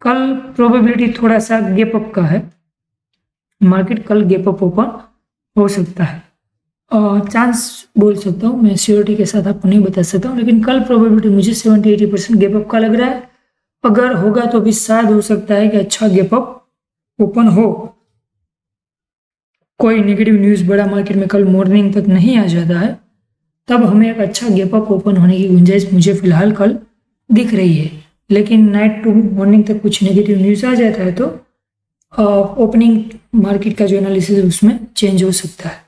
कल प्रोबेबिलिटी थोड़ा सा गैप अप का है, मार्केट कल गैप अप ओपन हो सकता है, चांस बोल सकता हूँ मैं, श्योरिटी के साथ आपको नहीं बता सकता हूँ, लेकिन कल प्रोबेबिलिटी मुझे 70-80% गैप अप का लग रहा है। अगर होगा तो भी शायद हो सकता है कि अच्छा गैप अप ओपन हो, कोई नेगेटिव न्यूज़ बड़ा मार्केट में कल मॉर्निंग तक नहीं आ जाता है, तब हमें एक अच्छा गैप अप ओपन होने की गुंजाइश मुझे फिलहाल कल दिख रही है। लेकिन नाइट टू मॉर्निंग तक कुछ नेगेटिव न्यूज़ आ जाता है तो ओपनिंग मार्केट का जो एनालिसिस है उसमें चेंज हो सकता है।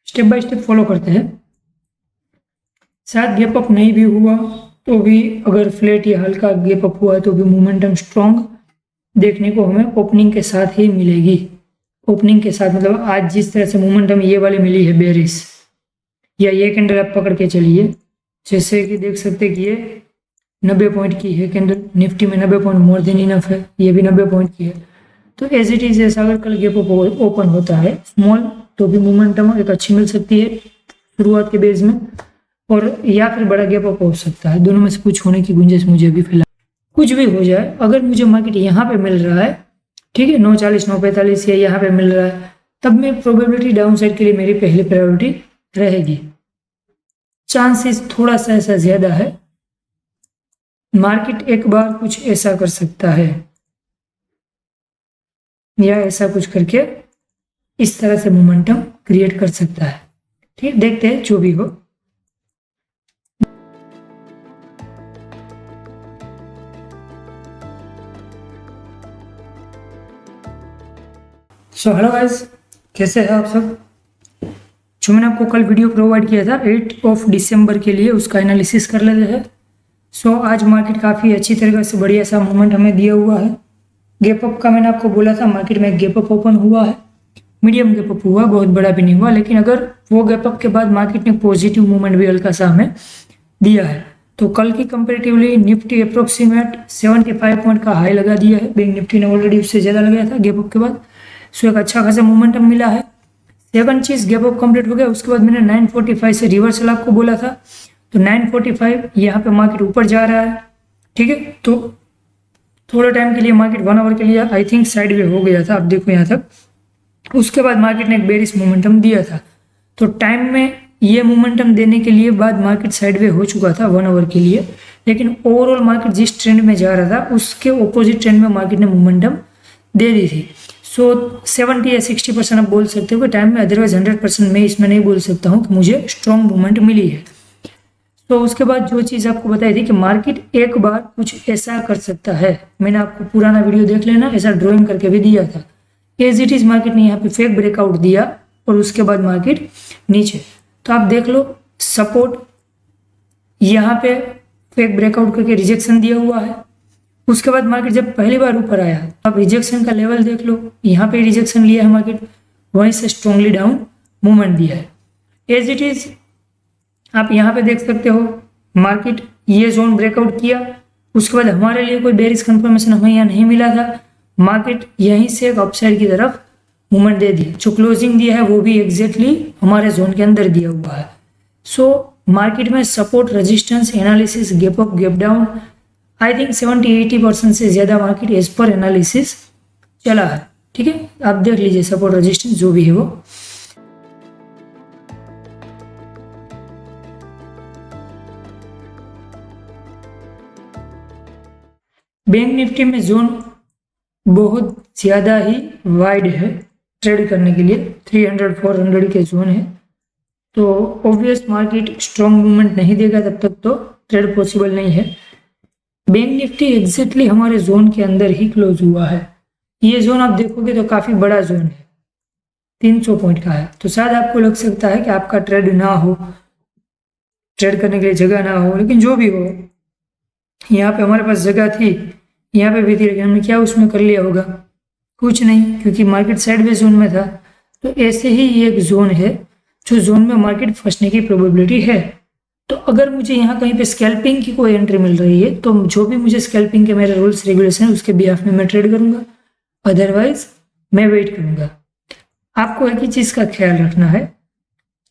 स्टेप बाय स्टेप फॉलो करते हैं। शायद गैप अप नहीं भी हुआ तो भी, अगर फ्लैट या हल्का गैप अप हुआ तो भी मोमेंटम स्ट्रॉन्ग देखने को हमें ओपनिंग के साथ ही मिलेगी। ओपनिंग के साथ मतलब आज जिस तरह से मोमेंटम ये वाली मिली है बेरिश, या ये कैंडल आप पकड़ के चलिए, जैसे कि देख सकते हैं कि ये 90 पॉइंट की है कैंडल, निफ्टी में 90 पॉइंट मोर देन इनफ है, ये भी 90 पॉइंट की है। तो एज इट इज ऐसा अगर कल गैप अप ओपन होता है स्मॉल तो भी मोमेंटम एक अच्छी मिल सकती है शुरुआत के बेस में, और या फिर बड़ा गैप अप हो सकता है। दोनों में से कुछ होने की गुंजाइश मुझे भी फिलहाल, कुछ भी हो जाए। अगर मुझे मार्केट यहाँ पे मिल रहा है, ठीक है, 940 945 या यहाँ पे मिल रहा है, तब मैं प्रोबेबिलिटी डाउन साइड के लिए मेरी पहली प्रायोरिटी रहेगी। चांसेस थोड़ा सा ऐसा ज्यादा है मार्केट एक बार कुछ ऐसा कर सकता है, या ऐसा कुछ करके इस तरह से मोमेंटम क्रिएट कर सकता है। ठीक, देखते हैं जो भी हो। सो हेलो गाइस, कैसे हैं आप सब। जो मैंने आपको कल वीडियो प्रोवाइड किया था 8 दिसंबर के लिए, उसका एनालिसिस कर लेते हैं। सो आज मार्केट काफ़ी अच्छी तरीके से बढ़िया सा मूवमेंट हमें दिया हुआ है। गैप अप का मैंने आपको बोला था, मार्केट में गैप अप ओपन हुआ है, मीडियम गैप अप हुआ, बहुत बड़ा भी नहीं हुआ, लेकिन अगर वो गैप अप के बाद मार्केट ने पॉजिटिव मूवमेंट भी हल्का सा हमें दिया है, तो कल की कंपेरेटिवली निफ्टी अप्रोक्सीमेट 75 पॉइंट का हाई लगा दिया है। बैंक निफ्टी ने ऑलरेडी उससे ज़्यादा लगाया था गैप अप के बाद। सो एक अच्छा खासा मोमेंटम मिला है। सेकंड चीज़, गैप अप कंप्लीट हो गया, उसके बाद मैंने 945 से रिवर्सल आपको बोला था, तो 945 यहाँ पे मार्केट ऊपर जा रहा है, ठीक है। तो थोड़े टाइम के लिए मार्केट 1 आवर के लिए आई थिंक साइड वे हो गया था, आप देखो यहाँ तक। उसके बाद मार्केट ने एक बेरिश मोमेंटम दिया था, तो टाइम में ये मोमेंटम देने के लिए बाद मार्केट साइड वे हो चुका था 1 आवर के लिए, लेकिन ओवरऑल मार्केट जिस ट्रेंड में जा रहा था उसके ऑपोजिट ट्रेंड में मार्केट ने मोमेंटम दे दी थी। सो 70 या 60% आप बोल सकते हो कि टाइम में, अदरवाइज 100% मैं इसमें नहीं बोल सकता हूँ कि मुझे स्ट्रॉन्ग मूवमेंट मिली है। तो उसके बाद जो चीज़ आपको बताई थी कि मार्केट एक बार कुछ ऐसा कर सकता है, मैंने आपको पुराना वीडियो देख लेना, ऐसा ड्राइंग करके भी दिया था। एज इट इज मार्केट ने यहाँ पे फेक ब्रेकआउट दिया और उसके बाद मार्केट नीचे, तो आप देख लो सपोर्ट यहाँ पे फेक ब्रेकआउट करके रिजेक्शन दिया हुआ है। उसके बाद मार्केट जब पहली बार ऊपर आया, अब रिजेक्शन का लेवल देख लो, यहाँ पे रिजेक्शन लिया है मार्केट, वहीं से स्ट्रांगली डाउन मूवमेंट दिया है। एज इट इज आप यहाँ पे देख सकते हो मार्केट ये जोन ब्रेकआउट किया, उसके बाद हमारे लिए कोई बेरिश कंफर्मेशन हमें यहाँ नहीं मिला था, मार्केट यहीं से एक अपसाइड की तरफ मूवमेंट दे दी, जो क्लोजिंग दिया है वो भी एग्जैक्टली हमारे जोन के अंदर दिया हुआ है। सो मार्केट में support, resistance, analysis, gap up, gap down, I think 70-80% से ज़्यादा मार्केट एज पर एनालिसिस चला है, ठीक है। आप देख लीजिए सपोर्ट, रेजिस्टेंस जो भी है वो। बैंक निफ्टी में जोन बहुत ज़्यादा ही वाइड है ट्रेड करने के लिए, 300-400 के जोन है, तो ऑब्वियस मार्केट स्ट्रॉन्ग मूवमेंट नहीं देगा तब तक तो ट्रेड पॉसिबल नहीं है। बैंक निफ्टी एग्जैक्टली हमारे जोन के अंदर ही क्लोज हुआ है। ये जोन आप देखोगे तो काफ़ी बड़ा जोन है, 300 पॉइंट का है, तो शायद आपको लग सकता है कि आपका ट्रेड ना हो, ट्रेड करने के लिए जगह ना हो, लेकिन जो भी हो, यहाँ पे हमारे पास जगह थी, यहाँ पे भी थी, लेकिन हमने क्या उसमें कर लिया होगा, कुछ नहीं, क्योंकि मार्केट साइडवेज जोन में था। तो ऐसे ही ये एक जोन है जो जोन में मार्केट फंसने की प्रोबेबिलिटी है। तो अगर मुझे यहाँ कहीं पे स्कैल्पिंग की कोई एंट्री मिल रही है तो जो भी मुझे स्कैल्पिंग के मेरे रूल्स रेगुलेशन है उसके बिहाफ में मैं ट्रेड करूँगा, अदरवाइज मैं वेट करूँगा। आपको एक ही चीज़ का ख्याल रखना है,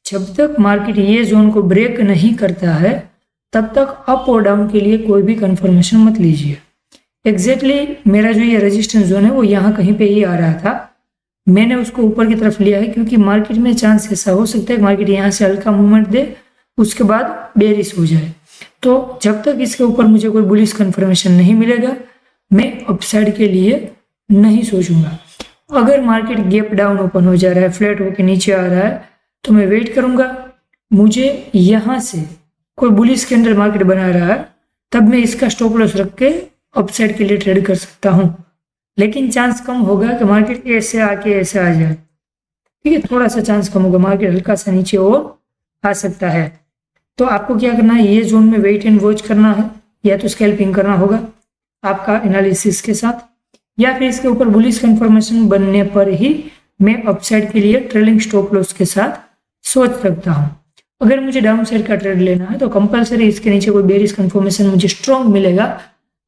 जब तक मार्केट ये जोन को ब्रेक नहीं करता है तब तक अप और डाउन के लिए कोई भी कंफर्मेशन मत लीजिए। एग्जैक्टली मेरा जो ये रेजिस्टेंस जोन है वो यहाँ कहीं पे ही आ रहा था, मैंने उसको ऊपर की तरफ लिया है क्योंकि मार्केट में चांस ऐसा हो सकता है मार्केट यहाँ से हल्का मूवमेंट दे, उसके बाद बेरिश हो जाए। तो जब तक इसके ऊपर मुझे कोई बुलिश कंफर्मेशन नहीं मिलेगा, मैं अपसाइड के लिए नहीं सोचूंगा। अगर मार्केट गैप डाउन ओपन हो जा रहा है, फ्लैट होकर नीचे आ रहा है, तो मैं वेट करूंगा। मुझे यहाँ से कोई बुलिश कैंडल मार्केट बना रहा है, तब मैं इसका स्टॉप लॉस रख के अपसाइड के लिए ट्रेड कर सकता हूँ। लेकिन चांस कम होगा कि मार्केट ऐसे आके ऐसे आ जाए, ठीक है, थोड़ा सा चांस कम होगा, मार्केट हल्का सा नीचे और आ सकता है। तो आपको क्या करना है, ये जोन में वेट एंड वॉच करना है, या तो स्कैल्पिंग करना होगा आपका एनालिसिस के साथ, या फिर इसके ऊपर बुलिश कंफर्मेशन बनने पर ही मैं अपसाइड के लिए ट्रेलिंग स्टॉप लॉस के साथ सोच सकता हूँ। अगर मुझे डाउन साइड का ट्रेड लेना है तो कंपलसरी इसके नीचे कोई बेरिश कंफर्मेशन मुझे स्ट्रॉन्ग मिलेगा,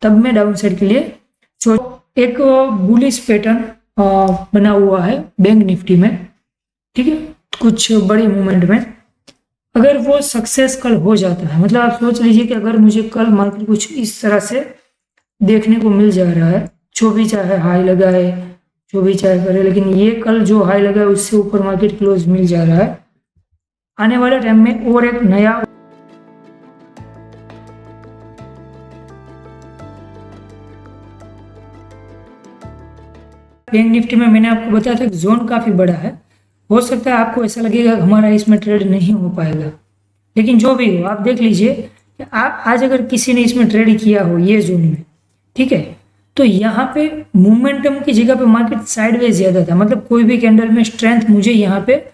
तब मैं डाउन साइड के लिए सोच। एक बुलिश पैटर्न बना हुआ है बैंक निफ्टी में, ठीक है, कुछ बड़ी मूवमेंट में। अगर वो सक्सेस कल हो जाता है, मतलब आप सोच लीजिए कि अगर मुझे कल मार्केट कुछ इस तरह से देखने को मिल जा रहा है, जो भी चाहे हाई लगाए, जो भी चाहे करे, लेकिन ये कल जो हाई लगा है उससे ऊपर मार्केट क्लोज मिल जा रहा है, आने वाले टाइम में और एक नया बैंक निफ्टी में मैंने आपको बताया था कि जोन काफी बड़ा है। हो सकता है आपको ऐसा लगेगा कि हमारा इसमें ट्रेड नहीं हो पाएगा, लेकिन जो भी हो आप देख लीजिए कि आज अगर किसी ने इसमें ट्रेड किया हो ये जोन में, ठीक है, तो यहाँ पे मोमेंटम की जगह पे मार्केट साइडवेज ज्यादा था, मतलब कोई भी कैंडल में स्ट्रेंथ मुझे यहाँ पे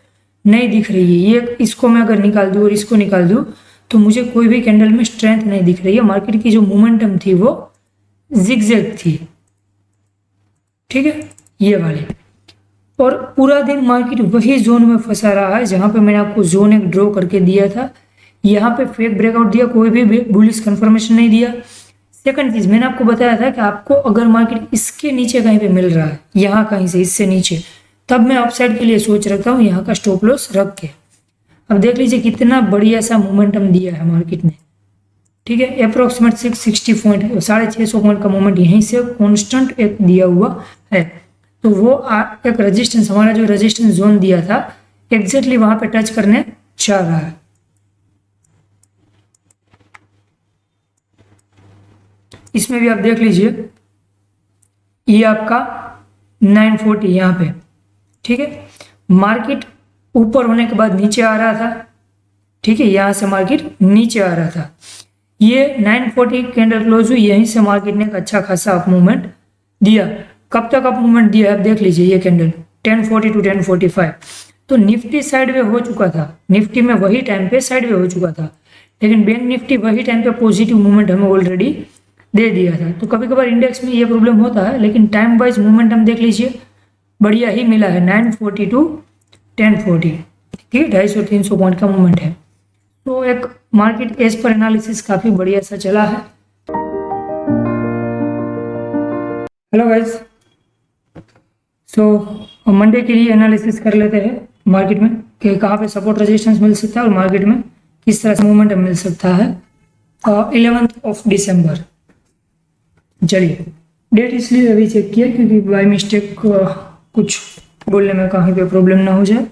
नहीं दिख रही है। ये इसको मैं अगर निकाल दूँ और इसको निकाल दूँ तो मुझे कोई भी कैंडल में स्ट्रेंथ नहीं दिख रही है। मार्केट की जो मोमेंटम थी वो जिगजैग थी, ठीक है, ये वाली, और पूरा दिन मार्केट वही जोन में फंसा रहा है जहां पे मैंने आपको जोन एक ड्रॉ करके दिया था। यहाँ पे फेक ब्रेकआउट दिया, कोई भी बुलिश कंफर्मेशन नहीं दिया। सेकंड चीज मैंने आपको बताया था कि आपको अगर मार्केट इसके नीचे कहीं पे मिल रहा है, यहाँ कहीं से इससे नीचे, तब मैं अपसाइड के लिए सोच रखता हूँ यहाँ का स्टॉप लॉस रख के। अब देख लीजिए कितना बढ़िया सा मोमेंटम दिया है मार्केट ने, ठीक है, अप्रोक्सीमेट 660 पॉइंट, 650 पॉइंट का मूवमेंट यहीं से कॉन्स्टेंट एक दिया हुआ है। तो वो एक रेजिस्टेंस, हमारा जो रेजिस्टेंस जोन दिया था एग्जैक्टली वहां पे टच करने चाह रहा है। इसमें भी आप देख लीजिए ये आपका 940 यहाँ पे, ठीक है, मार्केट ऊपर होने के बाद नीचे आ रहा था, ठीक है, यहां से मार्केट नीचे आ रहा था। ये 940 कैंडल क्लोज हुई, यहीं से मार्केट ने एक अच्छा खासा अप मूवमेंट दिया। कब तक अप मूवमेंट दिया आप देख लीजिए, ये कैंडल 1040 टू 1045। तो निफ्टी साइडवे हो चुका था, निफ्टी में वही टाइम पे साइडवे हो चुका था, लेकिन बैंक निफ्टी वही टाइम पे पॉजिटिव मूवमेंट हमें ऑलरेडी दे दिया था। तो कभी कभार इंडेक्स में ये प्रॉब्लम होता है, लेकिन टाइम वाइज मूवमेंट हम देख लीजिए बढ़िया ही मिला है, 940 टू 1040, ठीक है, 250-300 पॉइंट का मूवमेंट है। तो एक मार्केट एज पर एनालिसिस काफी बढ़िया सा चला है। हेलो गाइस, सो मंडे के लिए एनालिसिस कर लेते हैं मार्केट में कि कहाँ पे सपोर्ट रेजिस्टेंस मिल सकता है और मार्केट में किस तरह से मोमेंटम मिल सकता है। 11 दिसंबर, चलिए डेट इसलिए अभी चेक किया क्योंकि बाय मिस्टेक कुछ बोलने में कहीं पे प्रॉब्लम ना हो जाए।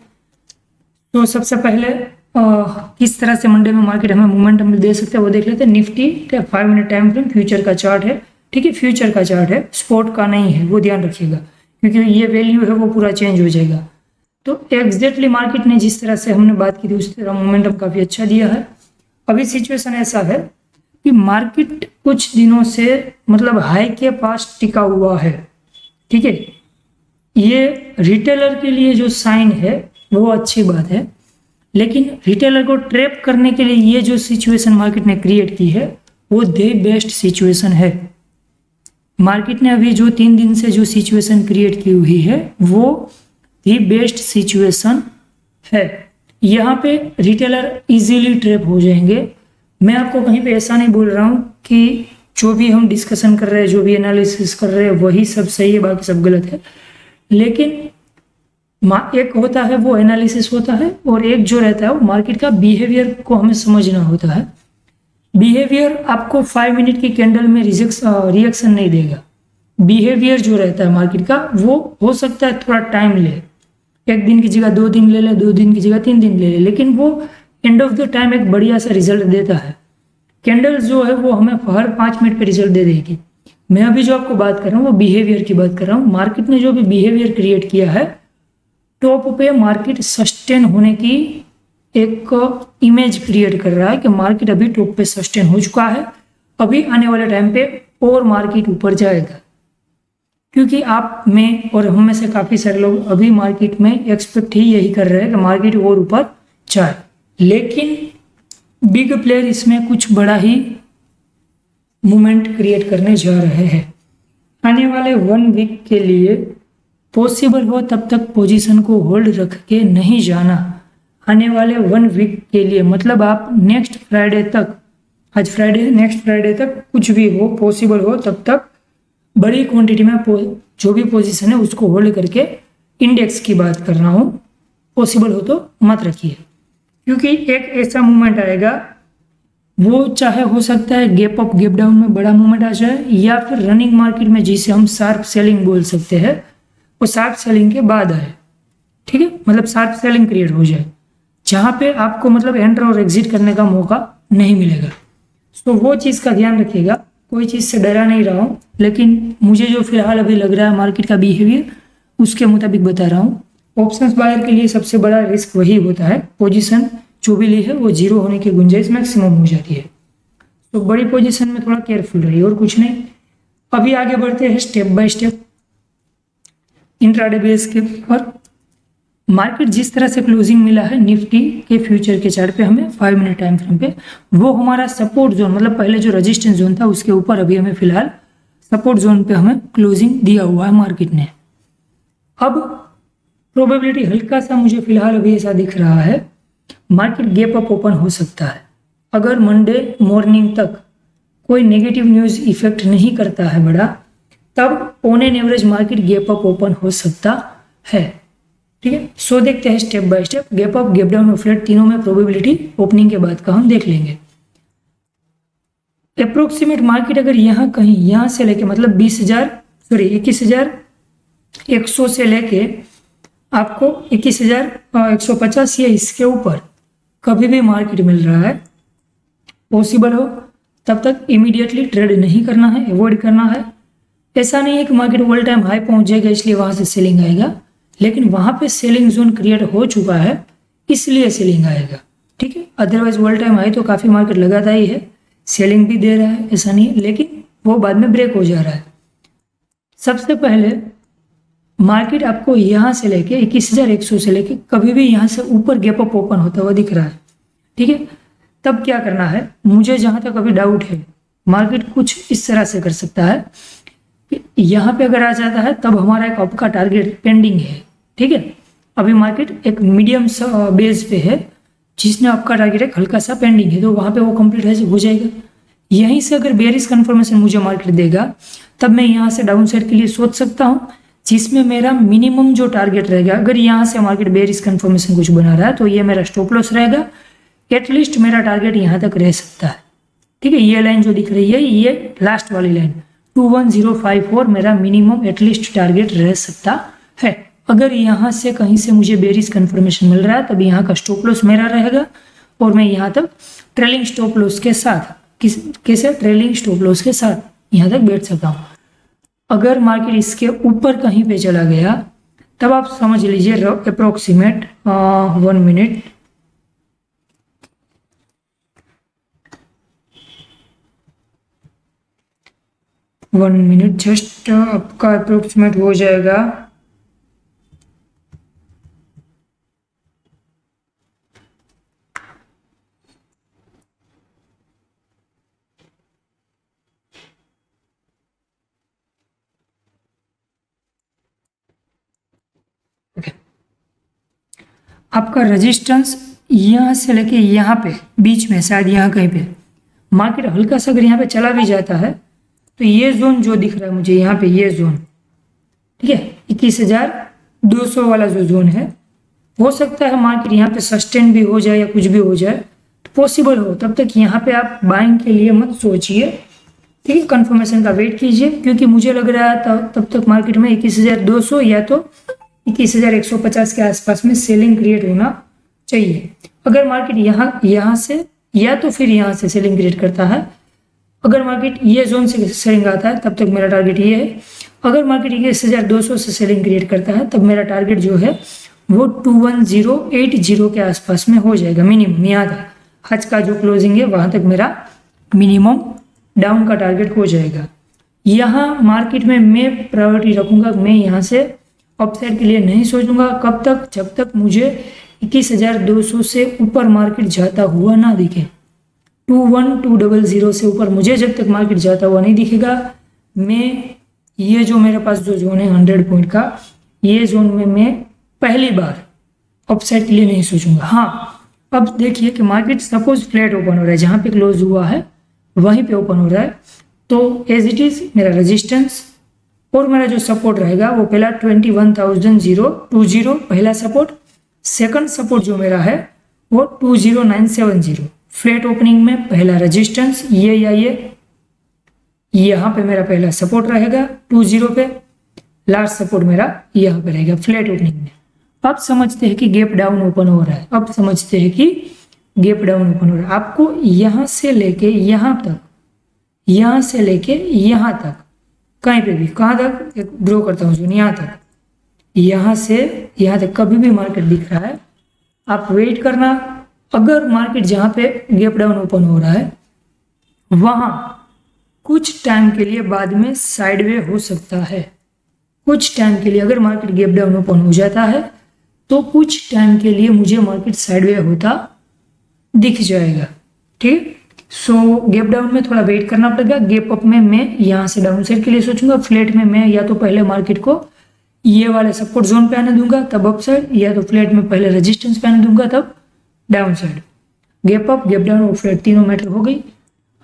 तो सबसे पहले किस तरह से मंडे में मार्केट हमें मोमेंटम दे सकते हैं वो देख लेते हैं। निफ्टी का 5 मिनट टाइम फ्रेम फ्यूचर का चार्ट है, ठीक है, फ्यूचर का चार्ट है, स्पॉट का नहीं है, वो ध्यान रखिएगा क्योंकि ये वैल्यू है वो पूरा चेंज हो जाएगा। तो एग्जैक्टली मार्केट ने जिस तरह से हमने बात की थी उस तरह मोमेंटम काफ़ी अच्छा दिया है। अभी सिचुएशन ऐसा है कि मार्केट कुछ दिनों से मतलब हाई के पास टिका हुआ है, ठीक है, ये रिटेलर के लिए जो साइन है वो अच्छी बात है, लेकिन रिटेलर को ट्रैप करने के लिए ये जो सिचुएशन मार्केट ने क्रिएट की है वो द बेस्ट सिचुएशन है। मार्केट ने अभी जो 3 दिन से जो सिचुएशन क्रिएट की हुई है वो द बेस्ट सिचुएशन है। यहाँ पे रिटेलर इजीली ट्रैप हो जाएंगे। मैं आपको कहीं पे ऐसा नहीं बोल रहा हूँ कि जो भी हम डिस्कशन कर रहे हैं, जो भी एनालिसिस कर रहे हैं वही सब सही है बाकी सब गलत है, लेकिन एक होता है वो एनालिसिस होता है और एक जो रहता है वो मार्केट का बिहेवियर को हमें समझना होता है। बिहेवियर आपको 5 मिनट की कैंडल में रिएक्शन नहीं देगा। बिहेवियर जो रहता है मार्केट का वो हो सकता है थोड़ा टाइम ले, 1 दिन की जगह 2 दिन ले ले, 2 दिन की जगह 3 दिन ले ले, लेकिन वो एंड ऑफ द टाइम एक बढ़िया सा रिजल्ट देता है। कैंडल जो है वो हमें हर 5 मिनट पे रिजल्ट दे देगी। मैं अभी जो आपको बात कर रहा हूँ वो बिहेवियर की बात कर रहा हूँ। मार्केट ने जो भी बिहेवियर क्रिएट किया है, टॉप पे मार्केट सस्टेन होने की एक इमेज क्रिएट कर रहा है कि मार्केट अभी टॉप पे सस्टेन हो चुका है, अभी आने वाले टाइम पे और मार्केट ऊपर जाएगा। क्योंकि आप में और हम में से काफ़ी सारे लोग अभी मार्केट में एक्सपेक्ट ही यही कर रहे हैं कि मार्केट और ऊपर जाए, लेकिन बिग प्लेयर इसमें कुछ बड़ा ही मूवमेंट क्रिएट करने जा रहे हैं। आने वाले 1 वीक के लिए पॉसिबल हो तब तक पोजीशन को होल्ड रख के नहीं जाना। आने वाले 1 वीक के लिए मतलब आप नेक्स्ट फ्राइडे तक, आज फ्राइडे, नेक्स्ट फ्राइडे तक कुछ भी हो, पॉसिबल हो तब तक बड़ी क्वांटिटी में जो भी पोजीशन है उसको होल्ड करके, इंडेक्स की बात कर रहा हूँ, पॉसिबल हो तो मत रखिए। क्योंकि एक ऐसा मूवमेंट आएगा, वो चाहे हो सकता है गैप अप गैप डाउन में बड़ा मूवमेंट आ जाए, या फिर रनिंग मार्केट में जिसे हम शार्प सेलिंग बोल सकते हैं, वो शार्प सेलिंग के बाद आए। ठीक है, मतलब शार्प सेलिंग क्रिएट हो जाए जहाँ पे आपको मतलब एंटर और एग्जिट करने का मौका नहीं मिलेगा। तो वो चीज़ का ध्यान रखिएगा। कोई चीज़ से डरा नहीं रहा हूँ, लेकिन मुझे जो फिलहाल अभी लग रहा है मार्केट का बिहेवियर, उसके मुताबिक बता रहा हूँ। ऑप्शंस बायर के लिए सबसे बड़ा रिस्क वही होता है, पोजीशन जो भी ली है वो जीरो होने की गुंजाइश मैक्सिमम हो जाती है। तो बड़ी पोजीशन में थोड़ा केयरफुल रहिए और कुछ नहीं। अभी आगे बढ़ते हैं step by step intraday base के ऊपर। मार्केट जिस तरह से क्लोजिंग मिला है निफ्टी के फ्यूचर के चार्ट पे हमें 5 मिनट टाइम फ्रेम पे, वो हमारा सपोर्ट जोन, मतलब पहले जो रेजिस्टेंस जोन था उसके ऊपर अभी हमें फिलहाल सपोर्ट जोन पे हमें क्लोजिंग दिया हुआ है मार्केट ने। अब प्रोबेबिलिटी हल्का सा मुझे फिलहाल अभी ऐसा दिख रहा है, मार्केट गैप अप ओपन हो सकता है। अगर मंडे मॉर्निंग तक कोई नेगेटिव न्यूज़ इफेक्ट नहीं करता है बड़ा, तब on an average market gap up open हो सकता है। ठीक है, सो देखते हैं step by step. Gap up, gap down और फ्लैट तीनों में प्रोबेबिलिटी ओपनिंग के बाद का हम देख लेंगे। अप्रोक्सीमेट मार्केट अगर यहाँ कहीं, यहाँ से लेके मतलब 21,100 से लेके आपको 21,150 या इसके ऊपर कभी भी मार्केट मिल रहा है, पॉसिबल हो तब तक इमीडिएटली ट्रेड नहीं करना है, अवॉइड करना है। ऐसा नहीं है कि मार्केट ऑल टाइम हाई पहुंच जाएगा इसलिए वहां से सेलिंग आएगा, लेकिन वहां पे सेलिंग जोन क्रिएट हो चुका है इसलिए सेलिंग आएगा। ठीक है, अदरवाइज ऑल टाइम हाई तो काफ़ी मार्केट लगाता ही है, सेलिंग भी दे रहा है, ऐसा नहीं है, लेकिन वो बाद में ब्रेक हो जा रहा है। सबसे पहले मार्केट आपको यहाँ से लेके 21,100 से लेके कभी भी यहाँ से ऊपर गैप अप ओपन होता हुआ दिख रहा है। ठीक है, तब क्या करना है, मुझे जहाँ तक अभी डाउट है, मार्केट कुछ इस तरह से कर सकता है कि यहाँ पे अगर आ जाता है तब हमारा एक अप का टारगेट पेंडिंग है। ठीक है, अभी मार्केट एक मीडियम बेस पे है जिसने आपका टारगेट एक हल्का सा पेंडिंग है, तो वहाँ पे वो कंप्लीट हो जाएगा। यहीं से अगर बेरिश कन्फर्मेशन मुझे मार्केट देगा तब मैं यहाँ से डाउन साइड के लिए सोच सकता हूँ, जिसमें मेरा मिनिमम जो टारगेट रहेगा, अगर यहाँ से मार्केट बेरिश कन्फर्मेशन कुछ बना रहा है तो ये मेरा स्टॉप लॉस रहेगा। एटलीस्ट मेरा टारगेट यहाँ तक रह सकता है। ठीक है, ये लाइन जो दिख रही है ये लास्ट वाली लाइन 21054 मेरा मिनिमम एटलीस्ट टारगेट रह सकता है। अगर यहाँ से कहीं से मुझे बेरिश कन्फर्मेशन मिल रहा है तब यहाँ का स्टॉप लॉस मेरा रहेगा और मैं यहाँ तक ट्रेलिंग स्टॉप लॉस के साथ, कैसे ट्रेलिंग स्टॉप लॉस के साथ यहाँ तक बैठ सकता हूँ। अगर मार्केट इसके ऊपर कहीं पे चला गया तब आप समझ लीजिए अप्रोक्सीमेट 1 मिनट, जस्ट आपका अप्रोक्सीमेट हो जाएगा 1 आपका रेजिस्टेंस यहाँ से लेके यहाँ पे बीच में, शायद यहाँ कहीं पे मार्केट हल्का सा अगर यहाँ पे चला भी जाता है तो ये जोन जो दिख रहा है मुझे यहाँ पे, ये जोन, ठीक है, 21,200 वाला जो जोन है, हो सकता है मार्केट यहाँ पे सस्टेन भी हो जाए या कुछ भी हो जाए, पॉसिबल हो तब तक यहाँ पे आप बाइंग के लिए मत सोचिए, ठीक है। कंफर्मेशन का वेट कीजिए, क्योंकि मुझे लग रहा है तब तक मार्केट में 21,200 या तो 21,150 के आसपास में सेलिंग क्रिएट होना चाहिए। अगर मार्केट यहाँ से या तो फिर यहाँ से सेलिंग क्रिएट करता है, अगर मार्केट ये जोन से सेलिंग आता है तब तक मेरा टारगेट ये है। अगर मार्केट 21,200 से सेलिंग क्रिएट करता है तब मेरा टारगेट जो है वो 21080 के आसपास में हो जाएगा मिनिमम। यहाँ तक आज का जो क्लोजिंग है वहाँ तक मेरा मिनिमम डाउन का टारगेट हो जाएगा। यहाँ मार्केट में मैं प्रायोरिटी रखूँगा, मैं यहाँ से अपसाइड के लिए नहीं सोचूंगा। कब तक? जब तक मुझे 21,200 से ऊपर मार्केट जाता हुआ ना दिखे। 21200 से ऊपर मुझे जब तक मार्केट जाता हुआ नहीं दिखेगा, मैं ये जो मेरे पास जो जोन है 100 पॉइंट का, ये जोन में मैं पहली बार अपसाइड के लिए नहीं सोचूंगा। हाँ, अब देखिए कि मार्केट सपोज फ्लैट ओपन हो रहा है, जहाँ पे क्लोज हुआ है वहीं पे ओपन हो रहा है, तो एज इट इज मेरा रेजिस्टेंस और मेरा जो सपोर्ट रहेगा वो पहला 21,020 पहला सपोर्ट, सेकंड सपोर्ट जो मेरा है वो 20970 फ्लैट ओपनिंग में पहला रेजिस्टेंस ये या ये, यहाँ पे मेरा पहला सपोर्ट रहेगा 20 पे, लास्ट सपोर्ट मेरा यहाँ पे रहेगा फ्लैट ओपनिंग में। अब समझते हैं कि गैप डाउन ओपन हो रहा है, अब समझते हैं कि गैप डाउन ओपन हो रहा है। आपको यहाँ से लेके यहाँ तक, यहाँ से लेके यहाँ तक, कहीं पे भी, कहाँ तक एक ड्रॉ करता हूँ, यहाँ तक, यहाँ से यहाँ तक कभी भी मार्केट दिख रहा है, आप वेट करना। अगर मार्केट जहाँ पे गैप डाउन ओपन हो रहा है वहाँ कुछ टाइम के लिए बाद में साइडवे हो सकता है। कुछ टाइम के लिए अगर मार्केट गैप डाउन ओपन हो जाता है तो कुछ टाइम के लिए मुझे मार्केट साइडवे होता दिख जाएगा, ठीक। सो गैप डाउन में थोड़ा वेट करना पड़ेगा। गैप अप में मैं यहाँ से डाउन साइड के लिए सोचूंगा। फ्लैट में मैं या तो पहले मार्केट को ये वाले सपोर्ट जोन पे आने दूंगा तब अप साइड, या तो फ्लैट में पहले रेजिस्टेंस पे आने दूंगा तब down side. Gap up, gap down और फ्लैट तीनों मैटर हो गई।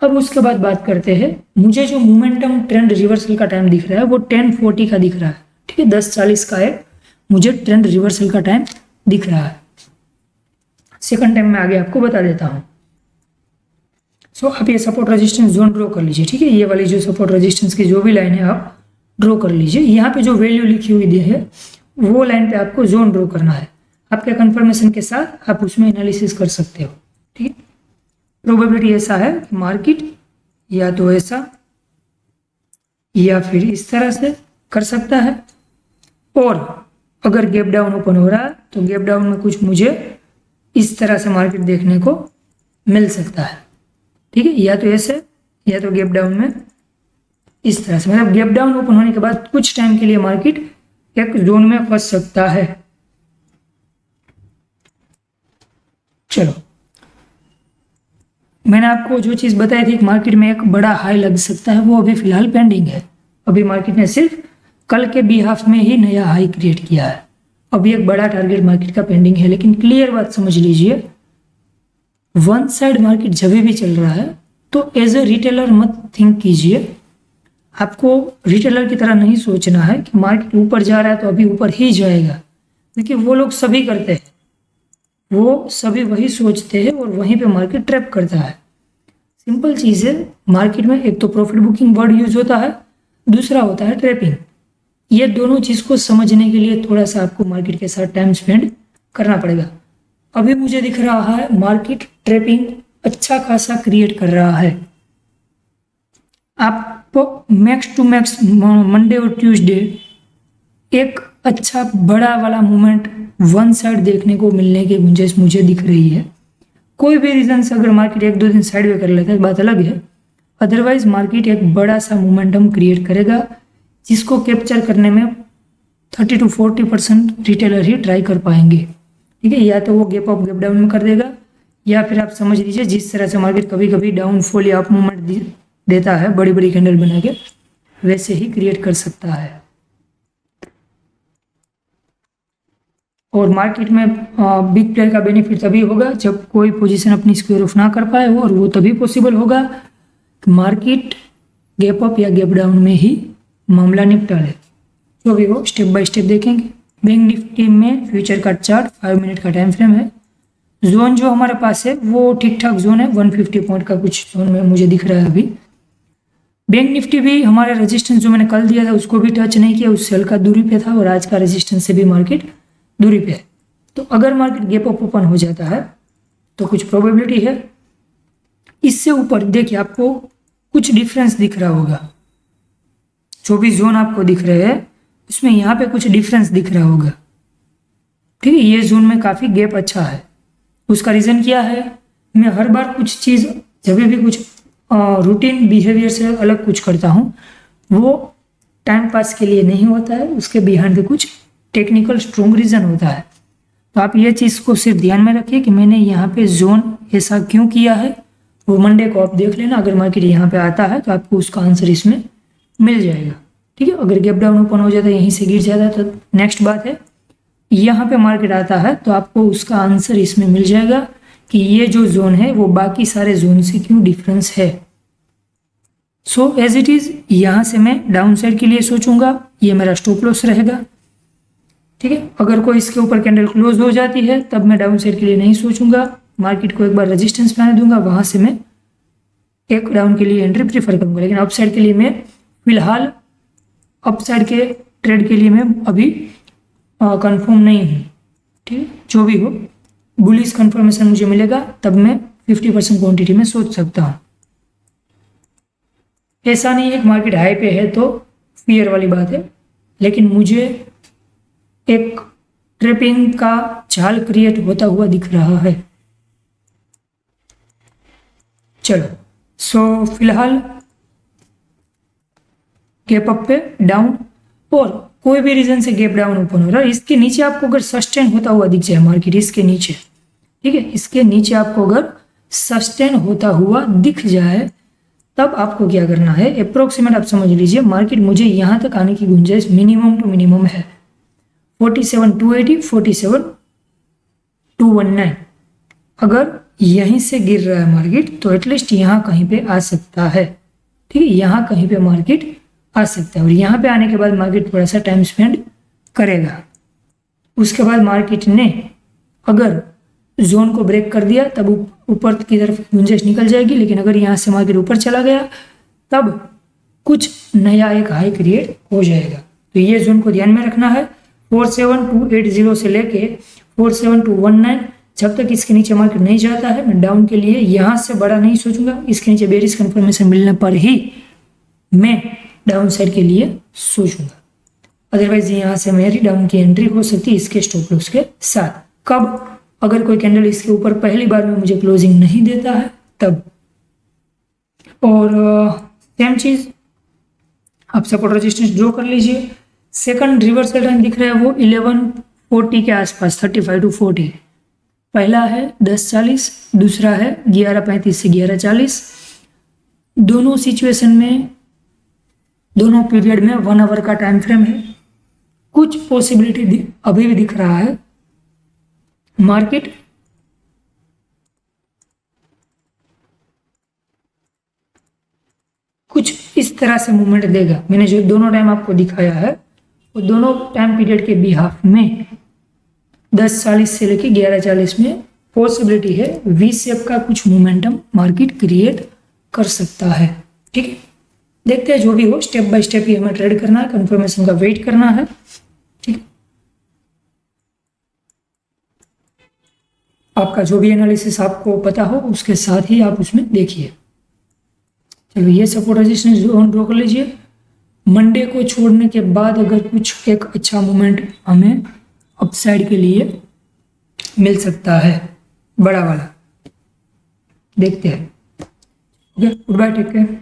अब उसके बाद बात करते हैं, मुझे जो मोमेंटम ट्रेंड रिवर्सल का टाइम दिख रहा है वो 10:40 का दिख रहा है, ठीक है। 10:40 का है मुझे ट्रेंड रिवर्सल का टाइम दिख रहा है। सेकंड टाइम मैं आगे आपको बता देता हूँ। सो आप ये सपोर्ट रेजिस्टेंस जोन ड्रॉ कर लीजिए, ठीक है। ये वाली जो सपोर्ट रेजिस्टेंस की जो भी लाइन है आप ड्रॉ कर लीजिए। यहाँ पे जो वैल्यू लिखी हुई है वो लाइन पे आपको जोन ड्रॉ करना है। आपके कंफर्मेशन के साथ आप उसमें एनालिसिस कर सकते हो, ठीक है। प्रोबेबिलिटी ऐसा है कि मार्केट या तो ऐसा या फिर इस तरह से कर सकता है, और अगर गैप डाउन ओपन हो रहा है तो गैप डाउन में कुछ मुझे इस तरह से मार्केट देखने को मिल सकता है, ठीक है। या तो ऐसे या तो गैप डाउन में इस तरह से, मतलब गैप डाउन ओपन होने के बाद कुछ टाइम के लिए मार्केट एक जोन में फंस सकता है। चलो, मैंने आपको जो चीज़ बताई थी कि मार्केट में एक बड़ा हाई लग सकता है, वो अभी फिलहाल पेंडिंग है। अभी मार्केट ने सिर्फ कल के बिहाफ में ही नया हाई क्रिएट किया है। अभी एक बड़ा टारगेट मार्केट का पेंडिंग है, लेकिन क्लियर बात समझ लीजिए, वन साइड मार्केट जब भी चल रहा है तो एज ए रिटेलर मत थिंक कीजिए। आपको रिटेलर की तरह नहीं सोचना है कि मार्केट ऊपर जा रहा है तो अभी ऊपर ही जाएगा, क्योंकि वो लोग सभी करते हैं, वो सभी वही सोचते हैं और वहीं पे मार्केट ट्रैप करता है। सिंपल चीज़ है, मार्केट में एक तो प्रॉफिट बुकिंग वर्ड यूज होता है, दूसरा होता है ट्रैपिंग। ये दोनों चीज़ को समझने के लिए थोड़ा सा आपको मार्केट के साथ टाइम स्पेंड करना पड़ेगा। अभी मुझे दिख रहा है मार्केट ट्रैपिंग अच्छा खासा क्रिएट कर रहा है। आपको मैक्स टू मैक्स मंडे और ट्यूसडे एक अच्छा बड़ा वाला मूवमेंट वन साइड देखने को मिलने की गुंजाइश मुझे दिख रही है। कोई भी रीज़न से अगर मार्केट एक दो दिन साइडवे कर लेता है बात अलग है, अदरवाइज मार्केट एक बड़ा सा मोमेंटम क्रिएट करेगा, जिसको कैप्चर करने में 30 to 40% रिटेलर ही ट्राई कर पाएंगे, ठीक है। या तो वो गैप अप गैप डाउन में कर देगा, या फिर आप समझ लीजिए जिस तरह से मार्केट कभी कभी डाउनफॉल या अप मूवमेंट देता है बड़ी बड़ी कैंडल बना के, वैसे ही क्रिएट कर सकता है। और मार्केट में बिग प्लेयर का बेनिफिट तभी होगा जब कोई पोजीशन अपनी स्क्वायर ऑफ ना कर पाए हो, और वो तभी पॉसिबल होगा कि मार्केट गैप अप या गैप डाउन में ही मामला निपटा ले। जो भी हो स्टेप बाय स्टेप देखेंगे। बैंक निफ्टी में फ्यूचर का चार्ट 5 मिनट का टाइम फ्रेम है, जोन जो हमारे पास है वो ठीक ठाक जोन है, 150 पॉइंट का कुछ जोन में मुझे दिख रहा है अभी। बैंक निफ्टी भी हमारा रेजिस्टेंस जो मैंने कल दिया था उसको भी टच नहीं किया, उससे हल्का दूरी पे था, और आज का रेजिस्टेंस से भी मार्केट दूरी पे है। तो अगर मार्केट गैप अप ओपन हो जाता है तो कुछ प्रोबेबिलिटी है इससे ऊपर। देखिए आपको कुछ डिफरेंस दिख रहा होगा, जो भी जोन आपको दिख रहे हैं उसमें यहाँ पे कुछ डिफरेंस दिख रहा होगा, ठीक है। ये जोन में काफ़ी गैप अच्छा है। उसका रीज़न क्या है, मैं हर बार कुछ चीज़ जब भी कुछ रूटीन बिहेवियर से अलग कुछ करता हूँ वो टाइम पास के लिए नहीं होता है, उसके बिहाइंड भी कुछ टेक्निकल स्ट्रॉन्ग रीज़न होता है। तो आप ये चीज़ को सिर्फ ध्यान में रखिए कि मैंने यहाँ पे जोन ऐसा क्यों किया है, वो मंडे को आप देख लेना। अगर मार्केट यहाँ पे आता है तो आपको उसका आंसर इसमें मिल जाएगा, ठीक है। अगर गैप डाउन ओपन हो जाता है, यहीं से गिर जाता है तो नेक्स्ट बात है। यहाँ पे मार्केट आता है तो आपको उसका आंसर इसमें मिल जाएगा कि ये जो जोन है वो बाकी सारे जोन से क्यों डिफरेंस है। सो एज इट इज़ यहाँ से मैं डाउन साइड के लिए सोचूंगा, ये मेरा स्टॉप लॉस रहेगा, ठीक है। अगर कोई इसके ऊपर कैंडल क्लोज हो जाती है तब मैं डाउन साइड के लिए नहीं सोचूंगा, मार्केट को एक बार रेजिस्टेंस पे आने दूंगा, वहाँ से मैं एक डाउन के लिए एंट्री प्रीफर करूंगा। लेकिन अप साइड के लिए मैं फिलहाल अप साइड के ट्रेड के लिए मैं अभी कंफर्म नहीं हूँ, ठीक है। जो भी हो बुलिश कंफर्मेशन मुझे मिलेगा तब मैं 50% क्वांटिटी में सोच सकता हूँ। ऐसा नहीं है कि मार्केट हाई पे है तो फियर वाली बात है, लेकिन मुझे एक ट्रेपिंग का जाल क्रिएट होता हुआ दिख रहा है। चलो सो फिलहाल गैप अप पे डाउन, और कोई भी रीजन से गैप डाउन ओपन हो रहा है, इसके नीचे आपको अगर सस्टेन होता हुआ दिख जाए मार्केट, इसके नीचे, ठीक है, इसके नीचे आपको अगर सस्टेन होता हुआ दिख जाए तब आपको क्या करना है, अप्रोक्सीमेट आप समझ लीजिए मार्केट मुझे यहाँ तक आने की गुंजाइश मिनिमम टू मिनिमम है 47,280, 47,219। अगर यहीं से गिर रहा है मार्केट तो एटलीस्ट यहाँ कहीं पे आ सकता है, ठीक है, यहाँ कहीं पे मार्केट आ सकता है। और यहाँ पे आने के बाद मार्केट थोड़ा सा टाइम स्पेंड करेगा। उसके बाद मार्केट ने अगर जोन को ब्रेक कर दिया तब ऊपर की तरफ गुंजाइश निकल जाएगी, लेकिन अगर यहाँ से मार्केट ऊपर चला गया तब कुछ नया एक हाई क्रिएट हो जाएगा। तो ये जोन को ध्यान में रखना है, 47,280 से लेके 47,219। जब तक इसके नीचे मार्केट नहीं जाता है मैं डाउन के लिए यहाँ से बड़ा नहीं सोचूंगा, इसके नीचे बेरिश कंफर्मेशन मिलने पर ही मैं डाउन साइड के लिए सोचूंगा। अदरवाइज यहाँ से मेरी डाउन की एंट्री हो सकती है इसके स्टॉप लॉस के साथ। कब, अगर कोई कैंडल इसके ऊपर पहली बार में मुझे क्लोजिंग नहीं देता है तब। और सेम चीज आप सपोर्ट रेजिस्टेंस ड्रॉ कर लीजिए। सेकंड रिवर्सल टाइम दिख रहा है वो 11:40 के आसपास, 35 to 40। पहला है 10:40, दूसरा है 11:35 से 11:40। दोनों सिचुएशन में, दोनों पीरियड में 1 आवर का टाइम फ्रेम है। कुछ पॉसिबिलिटी अभी भी दिख रहा है मार्केट कुछ इस तरह से मूवमेंट देगा। मैंने जो दोनों टाइम आपको दिखाया है वो दोनों टाइम पीरियड के बिहाफ में 10:40 से लेके 11:40 में पॉसिबिलिटी है वी शेप का कुछ मोमेंटम मार्केट क्रिएट कर सकता है, ठीक है। देखते हैं, जो भी हो स्टेप बाय स्टेप ही हमें ट्रेड करना है, कंफर्मेशन का वेट करना है, ठीक है। आपका जो भी एनालिसिस आपको पता हो उसके साथ ही आप उसमें देखिए। चलो ये सपोर्ट रेजिस्टेंस जोन ड्रॉ कर लीजिए। मंडे को छोड़ने के बाद अगर कुछ एक अच्छा मोमेंट हमें अपसाइड के लिए मिल सकता है, बड़ा वाला, देखते हैं। Okay, good bye, take care.